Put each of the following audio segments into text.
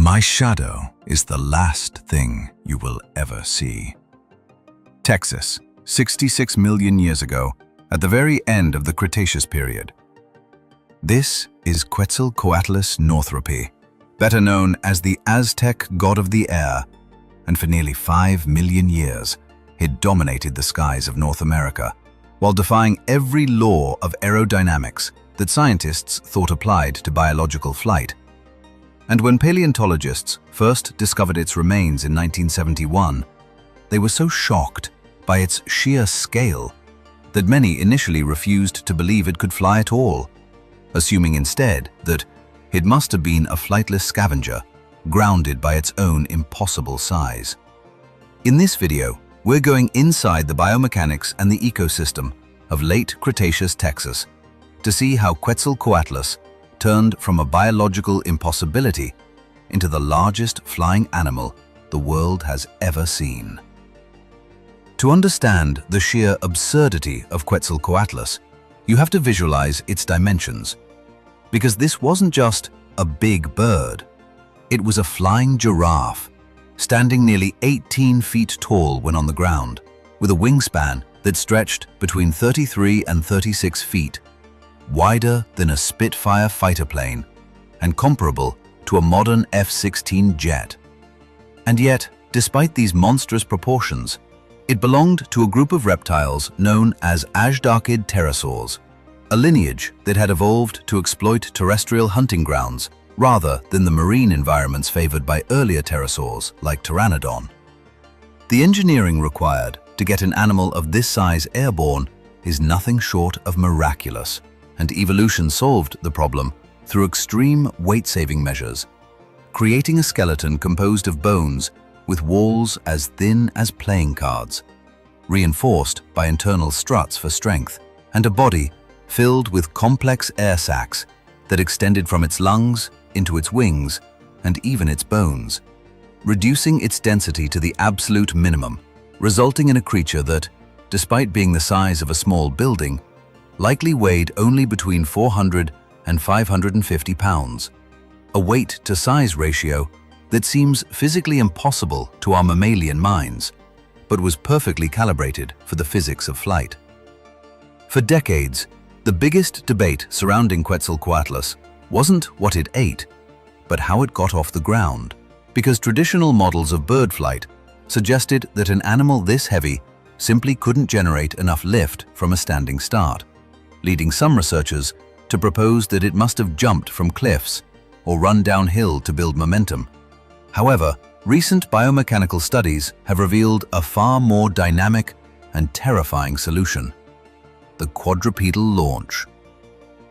My shadow is the last thing you will ever see. Texas, 66 million years ago, at the very end of the Cretaceous period. This is Quetzalcoatlus northropi, better known as the Aztec god of the air, and for nearly 5 million years, it dominated the skies of North America, while defying every law of aerodynamics that scientists thought applied to biological flight. And when paleontologists first discovered its remains in 1971, they were so shocked by its sheer scale that many initially refused to believe it could fly at all, assuming instead that it must have been a flightless scavenger, grounded by its own impossible size. In this video, we're going inside the biomechanics and the ecosystem of late Cretaceous Texas to see how Quetzalcoatlus turned from a biological impossibility into the largest flying animal the world has ever seen. To understand the sheer absurdity of Quetzalcoatlus, you have to visualize its dimensions, because this wasn't just a big bird. It was a flying giraffe, standing nearly 18 feet tall when on the ground, with a wingspan that stretched between 33 and 36 feet, wider than a Spitfire fighter plane, and comparable to a modern F-16 jet. And yet, despite these monstrous proportions, it belonged to a group of reptiles known as Azhdarchid pterosaurs, a lineage that had evolved to exploit terrestrial hunting grounds rather than the marine environments favored by earlier pterosaurs like Pteranodon. The engineering required to get an animal of this size airborne is nothing short of miraculous, and evolution solved the problem through extreme weight-saving measures, creating a skeleton composed of bones with walls as thin as playing cards, reinforced by internal struts for strength, and a body filled with complex air sacs that extended from its lungs into its wings and even its bones, reducing its density to the absolute minimum, resulting in a creature that, despite being the size of a small building, likely weighed only between 400 and 550 pounds, a weight-to-size ratio that seems physically impossible to our mammalian minds, but was perfectly calibrated for the physics of flight. For decades, the biggest debate surrounding Quetzalcoatlus wasn't what it ate, but how it got off the ground, because traditional models of bird flight suggested that an animal this heavy simply couldn't generate enough lift from a standing start, leading some researchers to propose that it must have jumped from cliffs or run downhill to build momentum. However, recent biomechanical studies have revealed a far more dynamic and terrifying solution: the quadrupedal launch.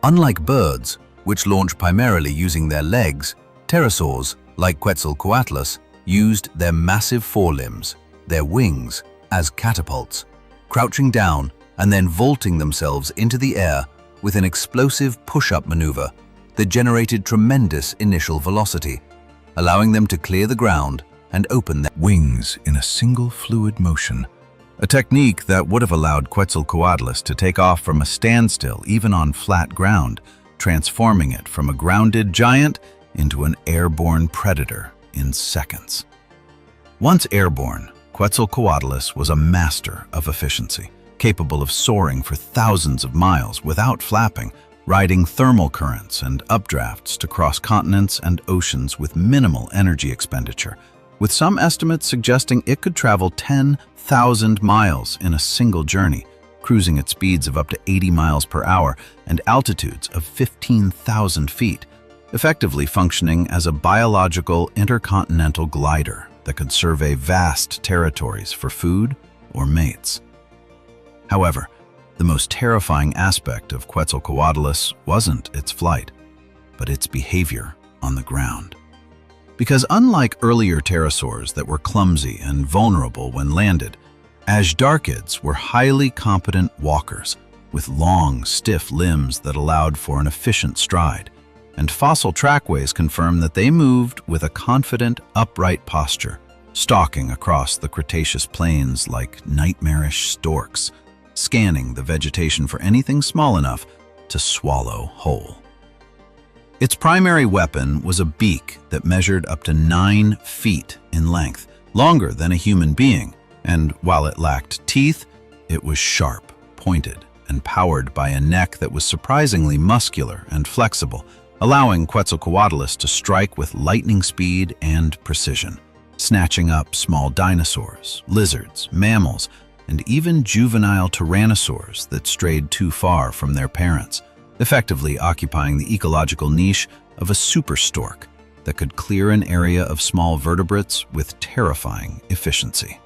Unlike birds, which launch primarily using their legs, pterosaurs, like Quetzalcoatlus, used their massive forelimbs, their wings, as catapults, crouching down and then vaulting themselves into the air with an explosive push-up maneuver that generated tremendous initial velocity, allowing them to clear the ground and open their wings in a single fluid motion, a technique that would have allowed Quetzalcoatlus to take off from a standstill even on flat ground, transforming it from a grounded giant into an airborne predator in seconds. Once airborne, Quetzalcoatlus was a master of efficiency, capable of soaring for thousands of miles without flapping, riding thermal currents and updrafts to cross continents and oceans with minimal energy expenditure, with some estimates suggesting it could travel 10,000 miles in a single journey, cruising at speeds of up to 80 miles per hour and altitudes of 15,000 feet, effectively functioning as a biological intercontinental glider that could survey vast territories for food or mates. However, the most terrifying aspect of Quetzalcoatlus wasn't its flight, but its behavior on the ground. Because unlike earlier pterosaurs that were clumsy and vulnerable when landed, Azhdarchids were highly competent walkers with long, stiff limbs that allowed for an efficient stride, and fossil trackways confirm that they moved with a confident, upright posture, stalking across the Cretaceous plains like nightmarish storks, scanning the vegetation for anything small enough to swallow whole. Its primary weapon was a beak that measured up to 9 feet in length, longer than a human being, and while it lacked teeth, it was sharp, pointed, and powered by a neck that was surprisingly muscular and flexible, allowing Quetzalcoatlus to strike with lightning speed and precision, snatching up small dinosaurs, lizards, mammals, and even juvenile tyrannosaurs that strayed too far from their parents, effectively occupying the ecological niche of a super stork that could clear an area of small vertebrates with terrifying efficiency.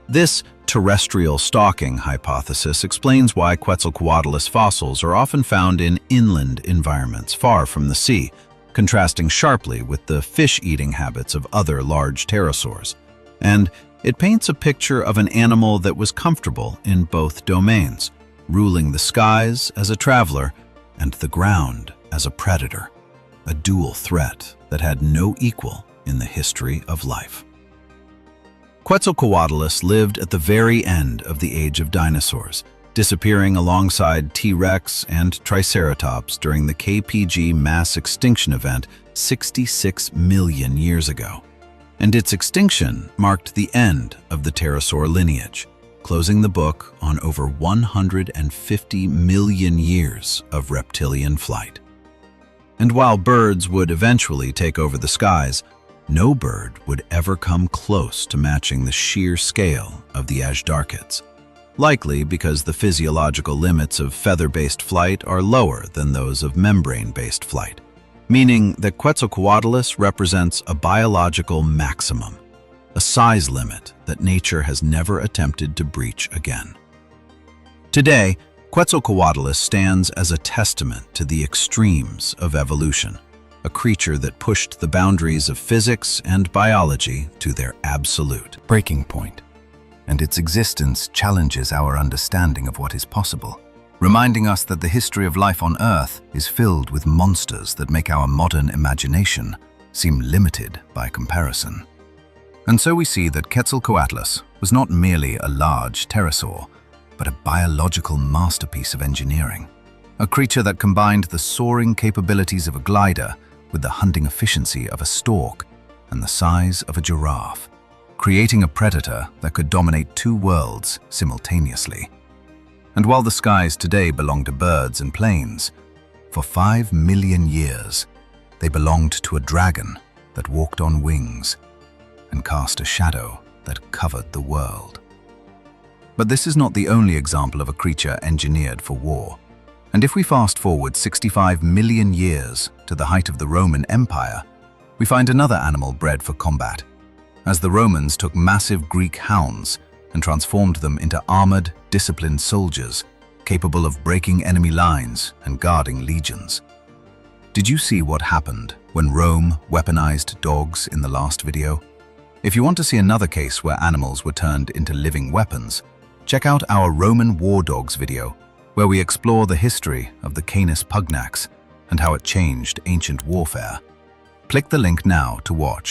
This terrestrial stalking hypothesis explains why Quetzalcoatlus fossils are often found in inland environments far from the sea, contrasting sharply with the fish-eating habits of other large pterosaurs. And it paints a picture of an animal that was comfortable in both domains, ruling the skies as a traveler and the ground as a predator, a dual threat that had no equal in the history of life. Quetzalcoatlus lived at the very end of the age of dinosaurs, disappearing alongside T-Rex and Triceratops during the KPG mass extinction event 66 million years ago. And its extinction marked the end of the pterosaur lineage, closing the book on over 150 million years of reptilian flight. And while birds would eventually take over the skies, no bird would ever come close to matching the sheer scale of the Azhdarchids, likely because the physiological limits of feather-based flight are lower than those of membrane-based flight, meaning that Quetzalcoatlus represents a biological maximum, a size limit that nature has never attempted to breach again. Today, Quetzalcoatlus stands as a testament to the extremes of evolution, a creature that pushed the boundaries of physics and biology to their absolute breaking point. And its existence challenges our understanding of what is possible, reminding us that the history of life on Earth is filled with monsters that make our modern imagination seem limited by comparison. And so we see that Quetzalcoatlus was not merely a large pterosaur, but a biological masterpiece of engineering, a creature that combined the soaring capabilities of a glider with the hunting efficiency of a stork and the size of a giraffe, creating a predator that could dominate 2 worlds simultaneously. And while the skies today belong to birds and planes, for 5 million years, they belonged to a dragon that walked on wings and cast a shadow that covered the world. But this is not the only example of a creature engineered for war. And if we fast forward 65 million years to the height of the Roman Empire, we find another animal bred for combat, as the Romans took massive Greek hounds and transformed them into armored, disciplined soldiers capable of breaking enemy lines and guarding legions. Did you see what happened when Rome weaponized dogs in the last video? If you want to see another case where animals were turned into living weapons, check out our Roman war dogs video, where we explore the history of the Canis pugnax and how it changed ancient warfare. Click the link now to watch.